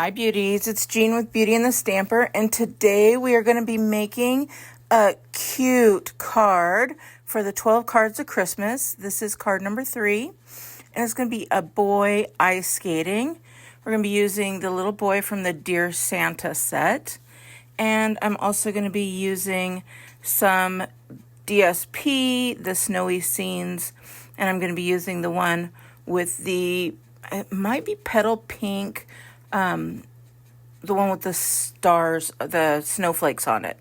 Hi beauties, it's Jean with Beauty and the Stamper, and today we are going to be making a cute card for the 12 cards of Christmas. This is card number 3, and it's going to be a boy ice skating. We're going to be using the little boy from the Dear Santa set, and I'm also going to be using some DSP, the snowy scenes, and I'm going to be using the one with the, it might be petal pink, the one with the stars, the snowflakes on it.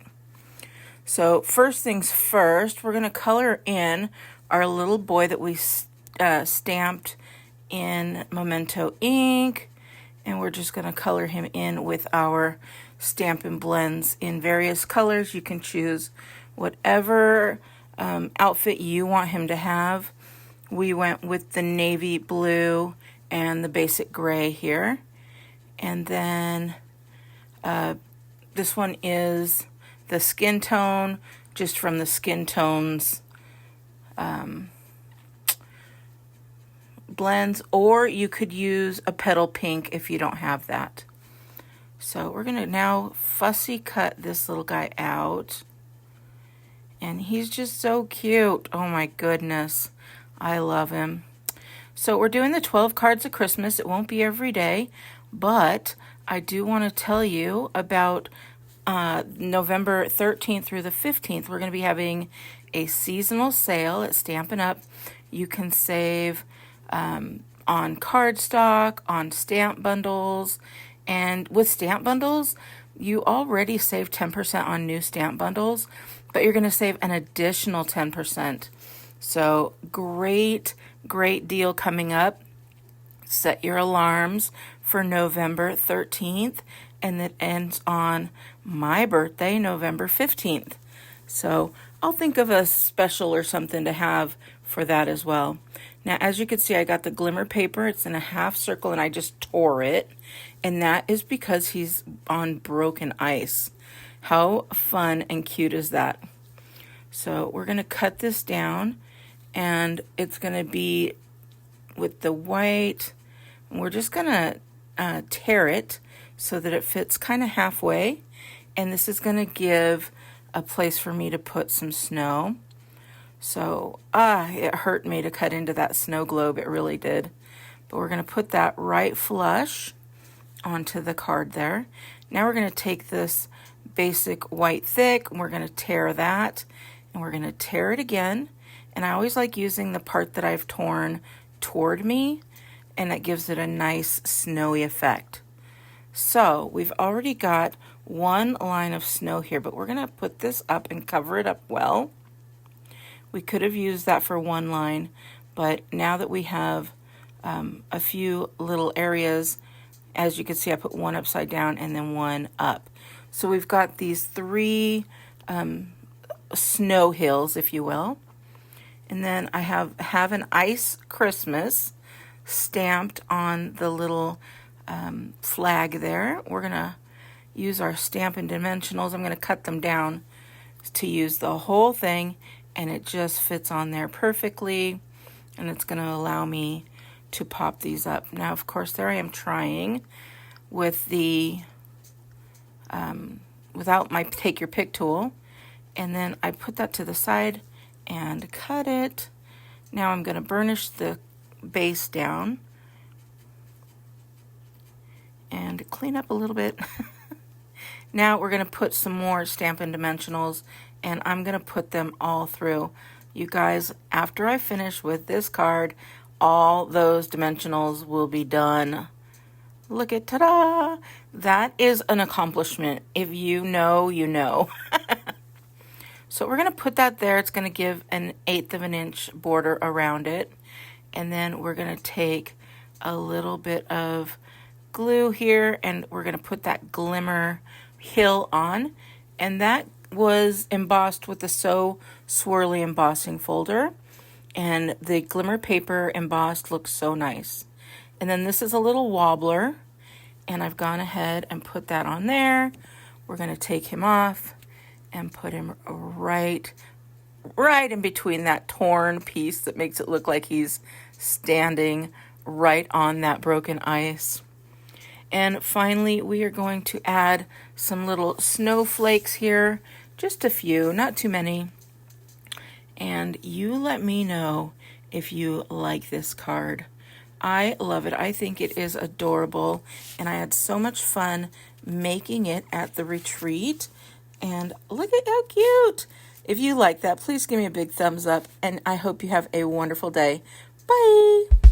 So first things first, we're going to color in our little boy that we stamped in Memento ink, and we're just going to color him in with our Stampin' blends in various colors. You can choose whatever outfit you want him to have. We went with the navy blue and the basic gray here. And then this one is the skin tone, just from the skin tones blends, or you could use a petal pink if you don't have that. So we're going to now fussy cut this little guy out. And he's just so cute. Oh my goodness. I love him. So we're doing the 12 cards of Christmas. It won't be every day, but I do want to tell you about November 13th through the 15th. We're going to be having a seasonal sale at Stampin' Up. You can save on cardstock, on stamp bundles, and with stamp bundles, you already save 10% on new stamp bundles, but you're going to save an additional 10%. So great deal coming up. Set your alarms for November 13th, and it ends on my birthday, November 15th. So I'll think of a special or something to have for that as well. Now, as you can see, I got the glimmer paper. It's in a half circle, and I just tore it. And that is because he's on broken ice. How fun and cute is that? So we're going to cut this down, and it's going to be with the white. We're just going to tear it so that it fits kind of halfway. And this is going to give a place for me to put some snow. So, it hurt me to cut into that snow globe. It really did. But we're going to put that right flush onto the card there. Now we're going to take this basic white thick, and we're going to tear that, and we're going to tear it again. And I always like using the part that I've torn toward me, and that gives it a nice snowy effect. So we've already got one line of snow here, but we're going to put this up and cover it up well. We could have used that for one line, but now that we have a few little areas, as you can see, I put one upside down and then one up. So we've got these 3 snow hills, if you will. And then I have an ice Christmas stamped on the little flag there. We're going to use our Stampin' dimensionals. I'm going to cut them down to use the whole thing, and it just fits on there perfectly, and it's going to allow me to pop these up. Now, of course, there I am trying with the without my take your pick tool, and then I put that to the side and cut it. Now I'm going to burnish the base down and clean up a little bit. Now we're going to put some more Stampin' dimensionals, and I'm going to put them all through. You guys, after I finish with this card, all those dimensionals will be done. Look at, ta-da! That is an accomplishment. If you know, you know. So we're going to put that there. It's going to give an 1/8 of an inch border around it. And then we're going to take a little bit of glue here, and we're going to put that glimmer hill on. And that was embossed with the So Swirly embossing folder. And the glimmer paper embossed looks so nice. And then this is a little wobbler, and I've gone ahead and put that on there. We're going to take him off and put him right in between that torn piece that makes it look like he's standing right on that broken ice. And finally, we are going to add some little snowflakes here, just a few, not too many. And you let me know if you like this card. I love it. I think it is adorable, and I had so much fun making it at the retreat. And look at how cute. If you like that, please give me a big thumbs up, and I hope you have a wonderful day. Bye.